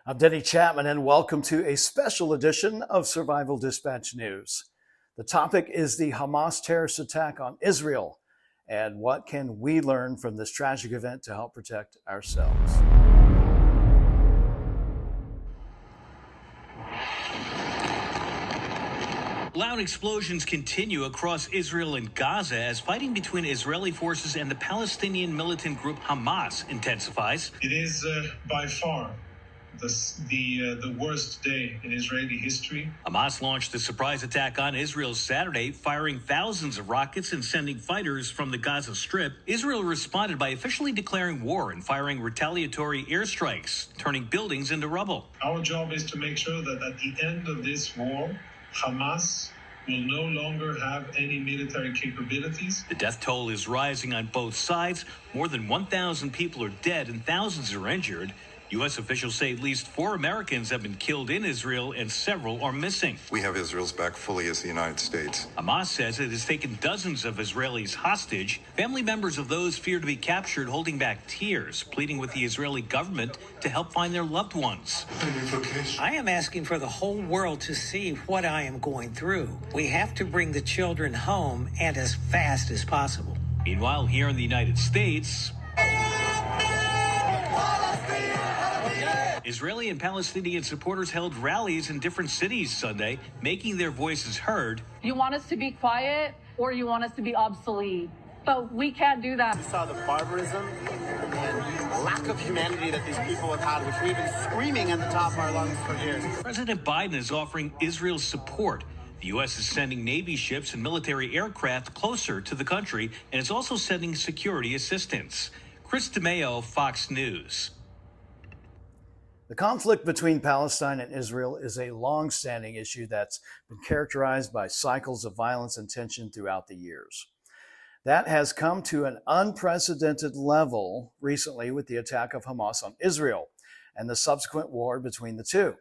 I'm Denny Chapman, and welcome to a special edition of Survival Dispatch News. The topic is the Hamas terrorist attack on Israel, and what can we learn from this tragic event to help protect ourselves? Loud explosions continue across Israel and Gaza as fighting between Israeli forces and the Palestinian militant group Hamas intensifies. It is by far the worst day in Israeli history. Hamas launched a surprise attack on Israel Saturday, firing thousands of rockets and sending fighters from the Gaza Strip. Israel responded by officially declaring war and firing retaliatory airstrikes, turning buildings into rubble. Our job is to make sure that at the end of this war, Hamas will no longer have any military capabilities. The death toll is rising on both sides. More than 1,000 people are dead and thousands are injured. U.S. officials say at least 4 Americans have been killed in Israel and several are missing. We have Israel's back fully as the United States. Hamas says it has taken dozens of Israelis hostage. Family members of those feared to be captured holding back tears, pleading with the Israeli government to help find their loved ones. I am asking for the whole world to see what I am going through. We have to bring the children home and as fast as possible. Meanwhile, here in the United States, Israeli and Palestinian supporters held rallies in different cities Sunday, making their voices heard. You want us to be quiet or you want us to be obsolete? But we can't do that. We saw the barbarism and lack of humanity that these people have had, which we've been screaming at the top of our lungs for years. President Biden is offering Israel support. The U.S. is sending Navy ships and military aircraft closer to the country, and it's also sending security assistance. Chris DeMeo, Fox News. The conflict between Palestine and Israel is a long-standing issue that's been characterized by cycles of violence and tension throughout the years. That has come to an unprecedented level recently with the attack of Hamas on Israel and the subsequent war between the two.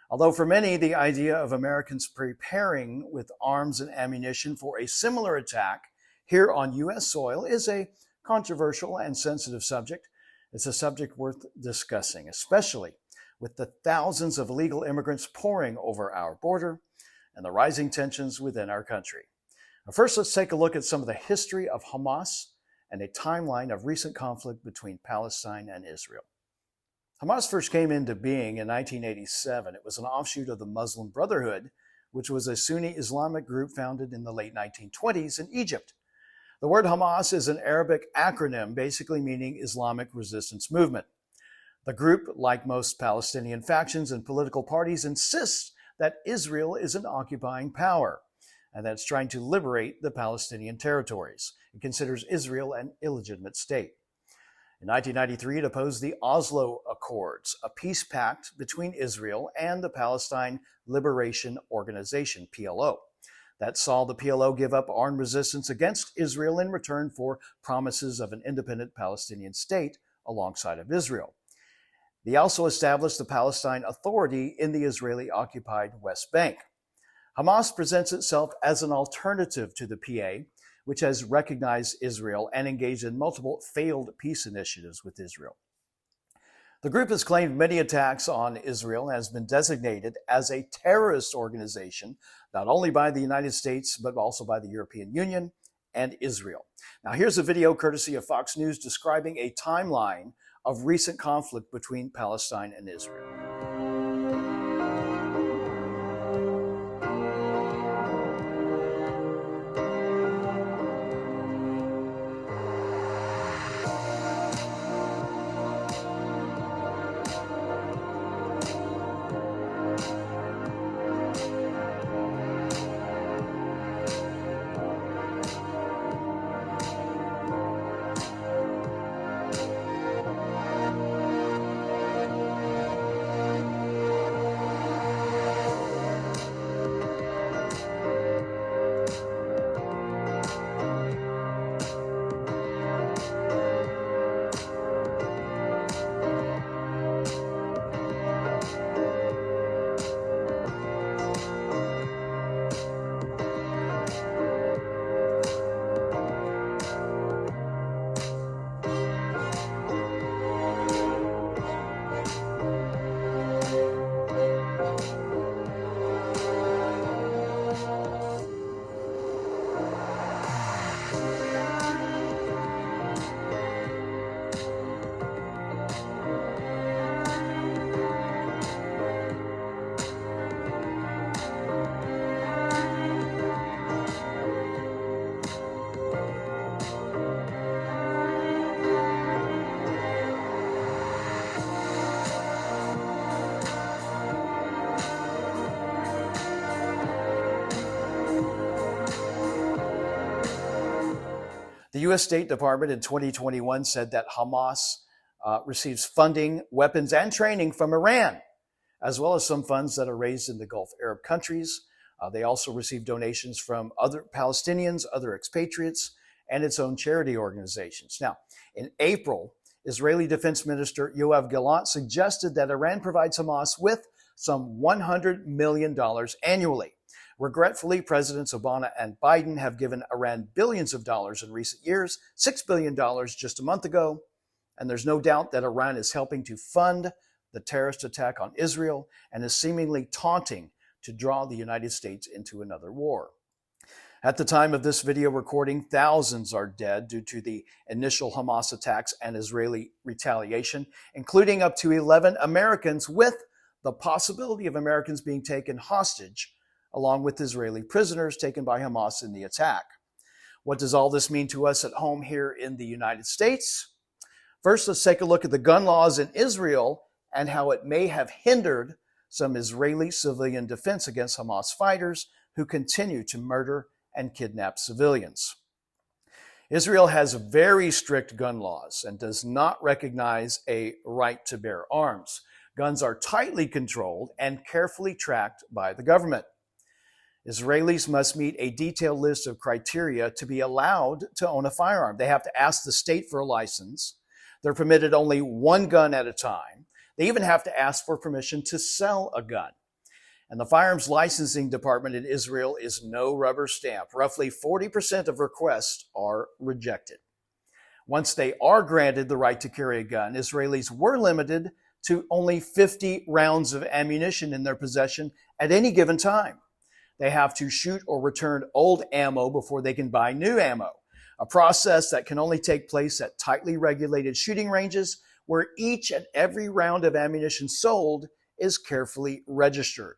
Although for many, the idea of Americans preparing with arms and ammunition for a similar attack here on U.S. soil is a controversial and sensitive subject. It's a subject worth discussing, especially with the thousands of illegal immigrants pouring over our border and the rising tensions within our country. Now, first, let's take a look at some of the history of Hamas and a timeline of recent conflict between Palestine and Israel. Hamas first came into being in 1987. It was an offshoot of the Muslim Brotherhood, which was a Sunni Islamic group founded in the late 1920s in Egypt. The word Hamas is an Arabic acronym basically meaning Islamic Resistance Movement. The group, like most Palestinian factions and political parties, insists that Israel is an occupying power and that it's trying to liberate the Palestinian territories. It considers Israel an illegitimate state. In 1993, it opposed the Oslo Accords, a peace pact between Israel and the Palestine Liberation Organization, PLO, that saw the PLO give up armed resistance against Israel in return for promises of an independent Palestinian state alongside of Israel. They also established the Palestine Authority in the Israeli-occupied West Bank. Hamas presents itself as an alternative to the PA, which has recognized Israel and engaged in multiple failed peace initiatives with Israel. The group has claimed many attacks on Israel and has been designated as a terrorist organization, not only by the United States, but also by the European Union and Israel. Now, here's a video courtesy of Fox News describing a timeline of recent conflict between Palestine and Israel. The U.S. State Department in 2021 said that Hamas receives funding, weapons, and training from Iran, as well as some funds that are raised in the Gulf Arab countries. They also receive donations from other Palestinians, other expatriates, and its own charity organizations. Now, in April, Israeli Defense Minister Yoav Gallant suggested that Iran provides Hamas with some $100 million annually. Regretfully, Presidents Obama and Biden have given Iran billions of dollars in recent years, $6 billion just a month ago, and there's no doubt that Iran is helping to fund the terrorist attack on Israel and is seemingly taunting to draw the United States into another war. At the time of this video recording, thousands are dead due to the initial Hamas attacks and Israeli retaliation, including up to 11 Americans, with the possibility of Americans being taken hostage, along with Israeli prisoners taken by Hamas in the attack. What does all this mean to us at home here in the United States? First, let's take a look at the gun laws in Israel and how it may have hindered some Israeli civilian defense against Hamas fighters who continue to murder and kidnap civilians. Israel has very strict gun laws and does not recognize a right to bear arms. Guns are tightly controlled and carefully tracked by the government. Israelis must meet a detailed list of criteria to be allowed to own a firearm. They have to ask the state for a license. They're permitted only one gun at a time. They even have to ask for permission to sell a gun. And the firearms licensing department in Israel is no rubber stamp. Roughly 40% of requests are rejected. Once they are granted the right to carry a gun, Israelis were limited to only 50 rounds of ammunition in their possession at any given time. They have to shoot or return old ammo before they can buy new ammo, a process that can only take place at tightly regulated shooting ranges where each and every round of ammunition sold is carefully registered.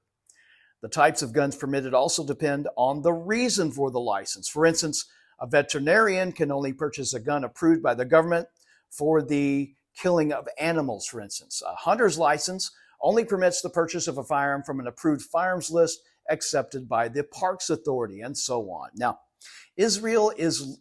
The types of guns permitted also depend on the reason for the license. For instance, a veterinarian can only purchase a gun approved by the government for the killing of animals, for instance. A hunter's license only permits the purchase of a firearm from an approved firearms list accepted by the Parks Authority, and so on. Now, Israel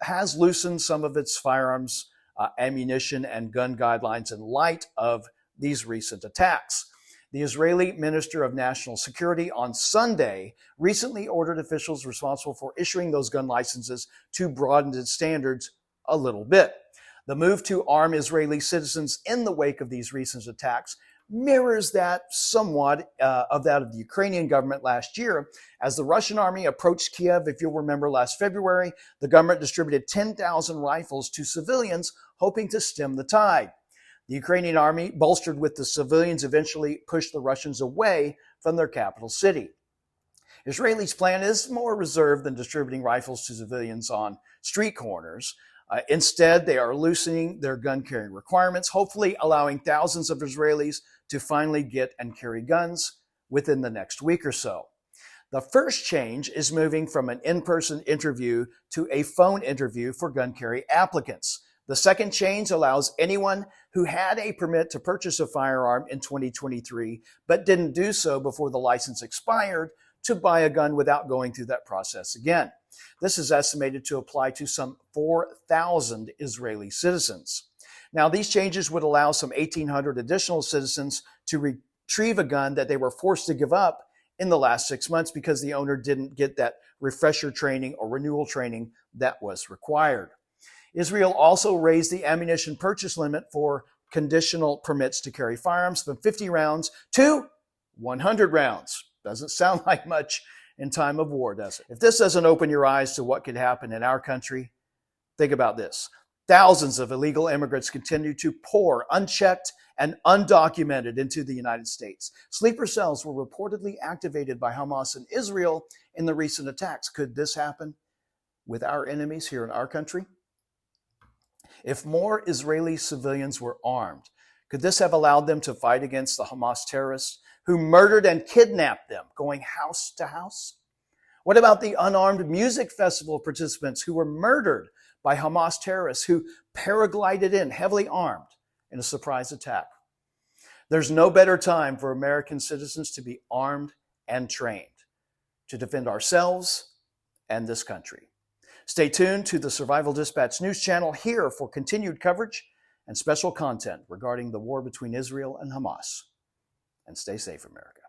has loosened some of its firearms, ammunition, and gun guidelines in light of these recent attacks. The Israeli Minister of National Security on Sunday recently ordered officials responsible for issuing those gun licenses to broaden its standards a little bit. The move to arm Israeli citizens in the wake of these recent attacks mirrors that somewhat of that of the Ukrainian government last year. As the Russian army approached Kiev, if you'll remember last February, the government distributed 10,000 rifles to civilians, hoping to stem the tide. The Ukrainian army, bolstered with the civilians, eventually pushed the Russians away from their capital city. Israelis' plan is more reserved than distributing rifles to civilians on street corners. Instead, they are loosening their gun carrying requirements, hopefully allowing thousands of Israelis to finally get and carry guns within the next week or so. The first change is moving from an in-person interview to a phone interview for gun carry applicants. The second change allows anyone who had a permit to purchase a firearm in 2023 but didn't do so before the license expired to buy a gun without going through that process again. This is estimated to apply to some 4,000 Israeli citizens. Now, these changes would allow some 1,800 additional citizens to retrieve a gun that they were forced to give up in the last 6 months because the owner didn't get that refresher training or renewal training that was required. Israel also raised the ammunition purchase limit for conditional permits to carry firearms from 50 rounds to 100 rounds. Doesn't sound like much in time of war, does it? If this doesn't open your eyes to what could happen in our country, think about this. Thousands of illegal immigrants continue to pour unchecked and undocumented into the United States. Sleeper cells were reportedly activated by Hamas in Israel in the recent attacks. Could this happen with our enemies here in our country? If more Israeli civilians were armed, could this have allowed them to fight against the Hamas terrorists who murdered and kidnapped them, going house to house? What about the unarmed music festival participants who were murdered by Hamas terrorists who paraglided in heavily armed in a surprise attack? There's no better time for American citizens to be armed and trained to defend ourselves and this country. Stay tuned to the Survival Dispatch News channel here for continued coverage and special content regarding the war between Israel and Hamas. And stay safe, America.